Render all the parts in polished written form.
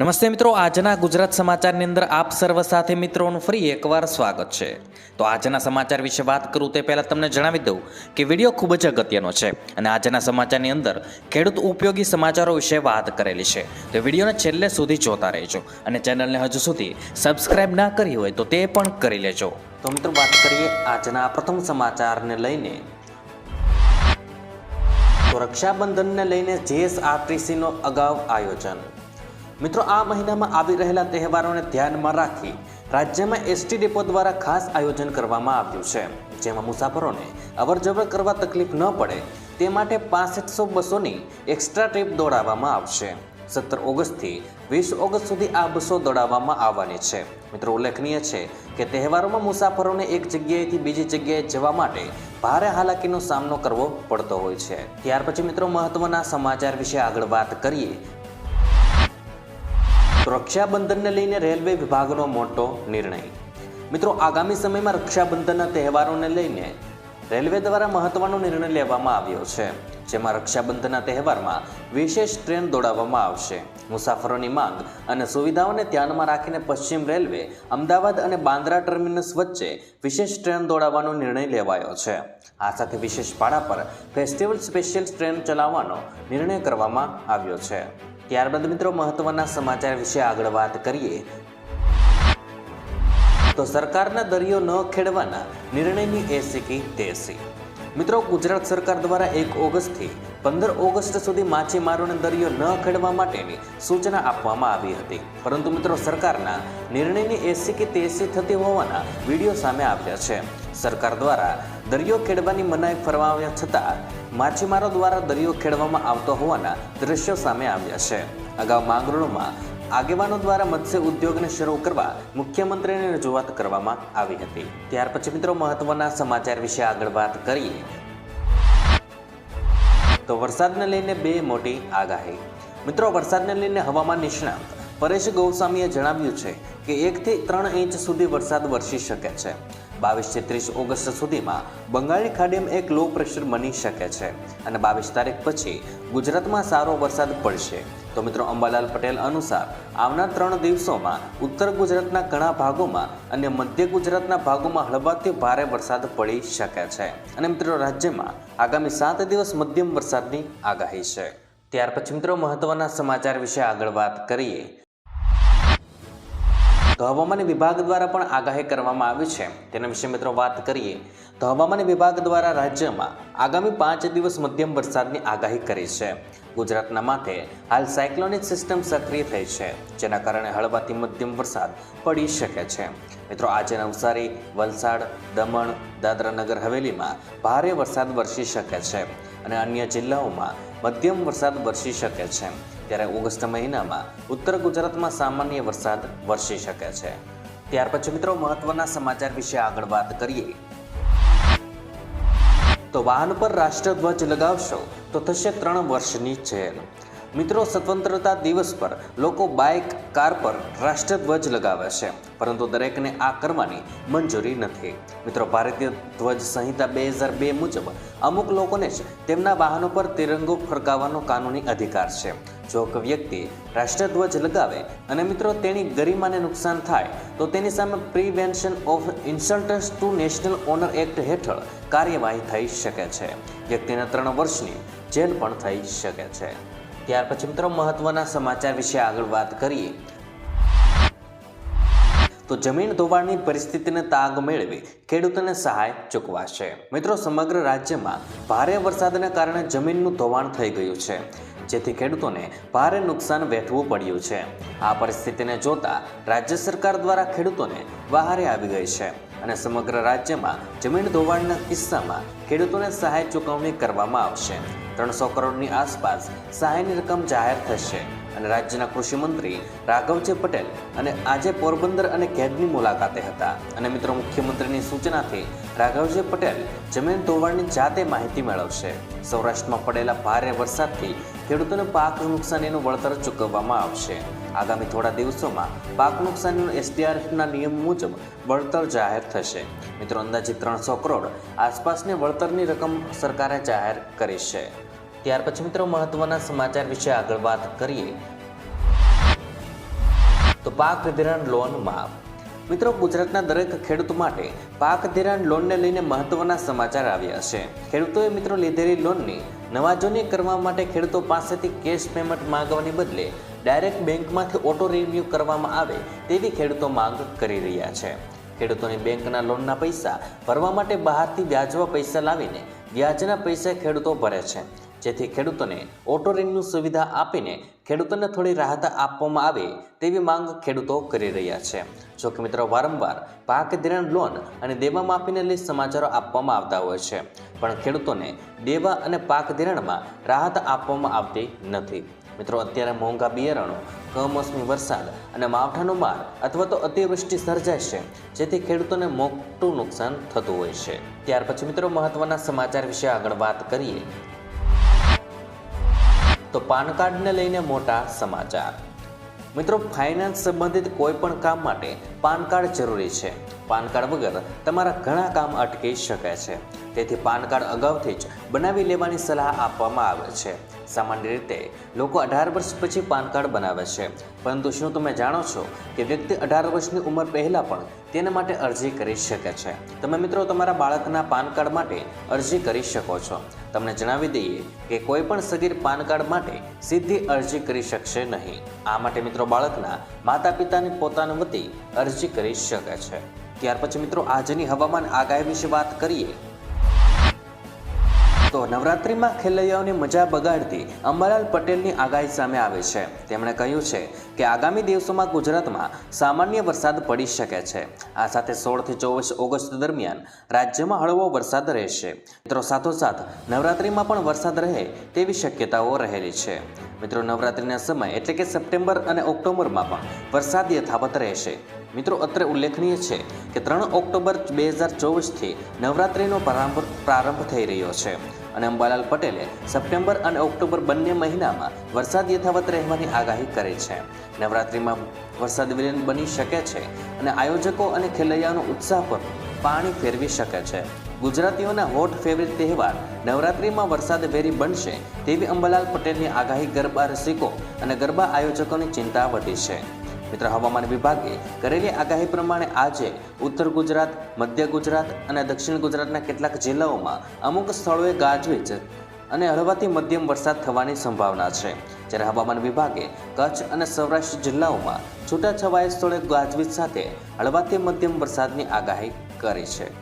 નમસ્તે મિત્રો, આજના ગુજરાત સમાચારની અંદર આપ સર્વ સાથે મિત્રોનું ફરી એકવાર સ્વાગત છે. તો આજના સમાચાર વિશે વાત કરું તે પહેલાં તમને જણાવી દઉં કે વિડીયો ખૂબ જ અગત્યનો છે અને આજના સમાચારની અંદર ખેડૂત ઉપયોગી સમાચારો વિશે વાત કરેલી છે. તો વિડીયોને છેલ્લે સુધી જોતા રહેજો અને ચેનલને હજુ સુધી સબસ્ક્રાઇબ ના કરી હોય તો તે પણ કરી લેજો. તો મિત્રો વાત કરીએ આજના પ્રથમ સમાચારને લઈને. તો રક્ષાબંધનને લઈને જીએસઆરટીસીનો અગાઉ આયોજન. મિત્રો, આ મહિનામાં આવી રહેલા તહેવારોને ધ્યાનમાં રાખી રાજ્યમાં એસટી ડેપો દ્વારા ખાસ આયોજન કરવામાં આવ્યું છે, જેમાં મુસાફરોને અવરજવર કરવા તકલીફ ન પડે તે માટે 6500 બસોની એક્સ્ટ્રા ટ્રીપ દોડાવવામાં આવશે. 17 ઓગસ્ટથી 20 ઓગસ્ટ સુધી આ બસો દોડાવવામાં આવવાની છે. મિત્રો, ઉલ્લેખનીય છે કે તહેવારોમાં મુસાફરોને એક જગ્યાએથી બીજી જગ્યાએ જવા માટે ભારે હાલાકીનો સામનો કરવો પડતો હોય છે. ત્યાર પછી મિત્રો મહત્વના સમાચાર વિશે આગળ વાત કરીએ. તો રક્ષાબંધનને લઈને રેલવે વિભાગનો મોટો નિર્ણય. મિત્રો, આગામી સમયમાં રક્ષાબંધનના તહેવારોને લઈને રેલવે દ્વારા મહત્વનો નિર્ણય લેવામાં આવ્યો છે, જેમાં રક્ષાબંધનના તહેવારમાં વિશેષ ટ્રેન દોડાવવામાં આવશે. મુસાફરોની માંગ અને સુવિધાઓને ધ્યાનમાં રાખીને પશ્ચિમ રેલવે અમદાવાદ અને બાંદ્રા ટર્મિનસ વચ્ચે વિશેષ ટ્રેન દોડાવવાનો નિર્ણય લેવાયો છે. આ સાથે વિશેષ ભાડા પર ફેસ્ટિવલ સ્પેશિયલ ટ્રેન ચલાવવાનો નિર્ણય કરવામાં આવ્યો છે. ત્યારબાદ મિત્રો મહત્વના સમાચાર વિશે આગળ વાત કરીએ. તો સરકારના દરિયો ન ખેડવાના નિર્ણયની એસી તેસી. મિત્રો, ગુજરાત સરકાર દ્વારા 1 ઓગસ્ટથી 15 ઓગસ્ટ સુધી માછીમારોને દરિયો ન ખેડવા માટેની સૂચના આપવામાં આવી હતી, પરંતુ મિત્રો સરકારના નિર્ણયની એસી કે તેસી થતી હોવાના વિડીયો સામે આવ્યા છે. સરકાર દ્વારા દરિયો ખેડવાની મનાઈ ફરમાવ્યા છતાં માછીમારો દ્વારા દરિયો ખેડવામાં આવતો હોવાના દ્રશ્યો સામે આવ્યા છે. અગાઉ માંગરોળમાં આગેવાનો દ્વારા મત્સ્ય ઉદ્યોગને શરૂ કરવા મુખ્યમંત્રીને રજૂઆત કરવામાં આવી હતી. ત્યાર પછી મિત્રો મહત્વના સમાચાર વિશે આગળ વાત કરીએ. તો વરસાદને લઈને 2 મોટી આગાહી. મિત્રો, વરસાદને લઈને હવામાન નિષ્ણાત પરેશ ગોસ્વામીએ જણાવ્યું છે કે 1 થી 3 ઇંચ સુધી વરસાદ વરસી શકે છે. 22 થી 30 ઓગસ્ટ સુધીમાં બંગાળની ખાડીમાં એક લો પ્રેશર બની શકે છે અને 22 તારીખ પછી ગુજરાતમાં સારો વરસાદ પડશે. તો મિત્રો, અંબાલાલ પટેલ અનુસાર આવનાર 3 દિવસોમાં ઉત્તર ગુજરાતના ઘણા ભાગોમાં અને મધ્ય ગુજરાતના ભાગોમાં હળવાથી ભારે વરસાદ પડી શકે છે અને મિત્રો રાજ્યમાં આગામી 7 દિવસ મધ્યમ વરસાદની આગાહી છે. ત્યાર પછી મિત્રો મહત્વના સમાચાર વિશે આગળ વાત કરીએ. તો હવામાન વિભાગ દ્વારા પણ આગાહી કરવામાં આવી છે, તેના વિશે મિત્રો વાત કરીએ. તો હવામાન વિભાગ દ્વારા રાજ્યમાં આગામી 5 દિવસ મધ્યમ વરસાદની આગાહી કરી છે. ગુજરાતના માથે હાલ સાયક્લોનિક સિસ્ટમ સક્રિય થઈ છે, જેના કારણે હળવાથી મધ્યમ વરસાદ પડી શકે છે. મિત્રો, આજે નવસારી, વલસાડ, દમણ, દાદરા નગર હવેલીમાં ભારે વરસાદ વરસી શકે છે અને અન્ય જિલ્લાઓમાં મધ્યમ વરસાદ વરસી શકે છે. ત્યારે ઓગસ્ટ મહિનામાં ઉત્તર ગુજરાતમાં સામાન્ય વરસાદ વરસી શકે છે. ત્યાર પછી મિત્રો મહત્વના સમાચાર વિશે આગળ વાત કરીએ. તો વાહન પર રાષ્ટ્રધ્વજ લગાવશો તો થશે 3 વર્ષની જેલ. મિત્રો, સ્વતંત્રતા દિવસ પર લોકો બાઇક, કાર પર રાષ્ટ્રધ્વજ લગાવે છે, પરંતુ દરેકને આ કરવાની મંજૂરી નથી. મિત્રો, ભારતીય ધ્વજ સંહિતા 2002 મુજબ અમુક લોકોને જ તેમના વાહનો પર તિરંગો ફરકાવવાનો કાનૂની અધિકાર છે. જો કોઈ વ્યક્તિ રાષ્ટ્રધ્વજ લગાવે અને મિત્રો તેની ગરિમાને નુકસાન થાય તો તેની સામે prevention of insults to national honour act હેઠળ કાર્યવાહી થઈ શકે છે. વ્યક્તિને 3 વર્ષની જેલ પણ થઈ શકે છે. ત્યાર પછી મિત્રો મહત્વના સમાચાર વિશે આગળ વાત કરીએ. તો જમીન ધોવાણની પરિસ્થિતિને તાગ મેળવી ખેડૂતોને સહાય ચૂકવાશે. મિત્રો, સમગ્ર રાજ્યમાં ભારે વરસાદને કારણે જમીનનું ધોવાણ થઈ ગયું છે, જેથી ખેડૂતોને ભારે નુકસાન વેઠવું પડ્યું છે. આ પરિસ્થિતિને જોતા રાજ્ય સરકાર દ્વારા ખેડૂતોને વહારે આવી ગઈ છે અને સમગ્ર રાજ્યમાં જમીન ધોવાણના કિસ્સામાં ખેડૂતોને સહાય ચૂકવણી કરવામાં આવશે. 300 કરોડની આસપાસ સહાયની રકમ જાહેર થશે અને રાજ્યના કૃષિ મંત્રી રાઘવજી પટેલ અને આજે પોરબંદર અને કેદની મુલાકાતે હતા અને મિત્રો મુખ્યમંત્રીની સૂચનાથી રાઘવજી પટેલ જમીન ધોવાણની જાતે માહિતી મેળવશે. સૌરાષ્ટ્રમાં પડેલા ભારે વરસાદથી ખેડૂતોને પાક નુકસાનીનું વળતર ચૂકવવામાં આવશે. આગામી થોડા દિવસોમાં પાક નુકસાનીનું એસડીઆરએફના નિયમ મુજબ વળતર જાહેર થશે. મિત્રો, અંદાજિત 300 કરોડ આસપાસની વળતરની રકમ સરકારે જાહેર કરી છે. ત્યાર પછી મિત્રો મહત્વના સમાચાર વિશે આગળ વાત કરીએ. તો પાક ધિરાણ લોન માફ. મિત્રો, ગુજરાતના દરેક ખેડૂત માટે પાક ધિરાણ લોનને લઈને મહત્વના સમાચાર આવ્યા છે. ખેડૂતોએ મિત્રો લીધેલી લોનની નવાજોની કરવા માટે ખેડૂતો પાસેથી કેશ પેમેન્ટ માંગવાની બદલે ડાયરેક્ટ બેંકમાંથી ઓટો રિન્યુ કરવામાં આવે તેવી ખેડૂતો માંગ કરી રહ્યા છે. ખેડૂતોની બેંકના લોનના પૈસા ભરવા માટે બહારથી વ્યાજવા પૈસા લાવીને વ્યાજના પૈસા ખેડૂતો ભરે છે, જેથી ખેડૂતોને ઓટો રિન્યુ સુવિધા આપીને ખેડૂતોને થોડી રાહત આપવામાં આવે તેવી માંગ ખેડૂતો કરી રહ્યા છે. જો કે મિત્રો, વારંવાર પાક ધિરાણ લોન અને દેવા માફીને લઈ સમાચારો આપવામાં આવતા હોય છે, પણ ખેડૂતોને દેવા અને પાક ધિરાણમાં રાહત આપવામાં આવતી નથી. મિત્રો, અત્યારે મોંઘા બિયારણો, કમોસમી વરસાદ અને માવઠાનો માર અથવા તો અતિવૃષ્ટિ સર્જાય છે, જેથી ખેડૂતોને મોટું નુકસાન થતું હોય છે. ત્યાર પછી મિત્રો, મહત્વના સમાચાર વિશે આગળ વાત કરીએ તો પાન કાર્ડને લઈને મોટા સમાચાર. મિત્રો, ફાઇનાન્સ સંબંધિત કોઈ પણ કામ માટે પાન કાર્ડ જરૂરી છે. પાન કાર્ડ વગર તમારા ઘણા કામ અટકી શકે છે. તેથી પાન કાર્ડ અગાઉથી જ બનાવી લેવાની સલાહ આપવામાં આવે છે. સામાન્ય રીતે લોકો 18 વર્ષ પછી પાન કાર્ડ બનાવે છે, પરંતુ શું તમે જાણો છો કે વ્યક્તિ 18 વર્ષની ઉંમર પહેલાં પણ તેના માટે અરજી કરી શકે છે? તમે મિત્રો તમારા બાળકના પાન કાર્ડ માટે અરજી કરી શકો છો. તમને જણાવી દઈએ કે કોઈ પણ સગીર પાન કાર્ડ માટે સીધી અરજી કરી શકશે નહીં. આ માટે મિત્રો બાળકના માતા પિતાની પોતાના વતી અરજી કરી શકે છે. ત્યાર પછી મિત્રો આજની હવામાન આગાહી વિશે વાત કરીએ તો નવરાત્રિમાં ખેલૈયાઓની મજા બગાડતી અંબાલાલ પટેલની આગાહી સામે આવે છે. તેમણે કહ્યું છે કે આગામી દિવસોમાં ગુજરાતમાં સામાન્ય વરસાદ પડી શકે છે. આ સાથે 16 થી 24 ઓગસ્ટ દરમિયાન રાજ્યમાં હળવો વરસાદ રહેશે. મિત્રો, સાથોસાથ નવરાત્રિમાં પણ વરસાદ રહે તેવી શક્યતાઓ રહેલી છે. મિત્રો, નવરાત્રિના સમય એટલે કે સપ્ટેમ્બર અને ઓક્ટોબરમાં પણ વરસાદ યથાવત રહેશે. મિત્રો, અત્રે ઉલ્લેખનીય છે કે 3 ઓક્ટોબર 2024થી નવરાત્રિનો પ્રારંભ થઈ રહ્યો છે અને અંબાલાલ પટેલે સપ્ટેમ્બર અને ઓક્ટોબર બંને મહિનામાં વરસાદ યથાવત રહેવાની આગાહી કરી છે. નવરાત્રિમાં વરસાદ વિલન બની શકે છે અને આયોજકો અને ખેલૈયાનો ઉત્સાહ પર પાણી ફેરવી શકે છે. ગુજરાતીઓના હોટ ફેવરિટ તહેવાર નવરાત્રિમાં વરસાદ વેરી બનશે તેવી અંબાલાલ પટેલની આગાહી ગરબા રસિકો અને ગરબા આયોજકોની ચિંતા વધી છે. મિત્રો, હવામાન વિભાગે કરેલી આગાહી પ્રમાણે આજે ઉત્તર ગુજરાત, મધ્ય ગુજરાત અને દક્ષિણ ગુજરાતના કેટલાક જિલ્લાઓમાં અમુક સ્થળોએ ગાજવીજ અને હળવાથી મધ્યમ વરસાદ થવાની સંભાવના છે. જ્યારે હવામાન વિભાગે કચ્છ અને સૌરાષ્ટ્ર જિલ્લાઓમાં છૂટાછવાયા સ્થળે ગાજવીજ સાથે હળવાથી મધ્યમ વરસાદની આગાહી કરી છે.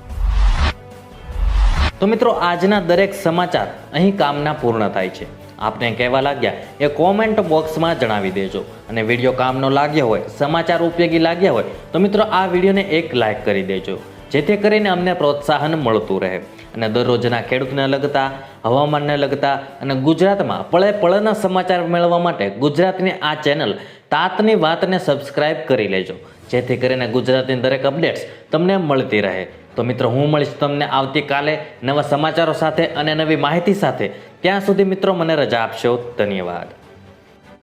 તો મિત્રો, આજના દરેક સમાચાર અહીં કામના પૂર્ણ થાય છે. આપને કહેવા લાગ્યા એ કોમેન્ટ બોક્સમાં જણાવી દેજો. અને વિડીયો કામનો લાગ્યો હોય, સમાચાર ઉપયોગી લાગ્યા હોય તો મિત્રો આ વિડીયોને એક લાઇક કરી દેજો, જેથી કરીને અમને પ્રોત્સાહન મળતું રહે અને દરરોજના ખેડૂતને લગતા, હવામાનને લગતા અને ગુજરાતમાં પળે પળના સમાચાર મેળવવા માટે ગુજરાતની આ ચેનલ તાતની વાતને સબસ્ક્રાઇબ કરી લેજો, જેથી કરીને ગુજરાતની દરેક અપડેટ્સ તમને મળતી રહે. તો મિત્રો, હું મળીશ તમને આવતીકાલે નવા સમાચારો સાથે અને નવી માહિતી સાથે. ત્યાં સુધી મિત્રો મને રજા આપશો. ધન્યવાદ.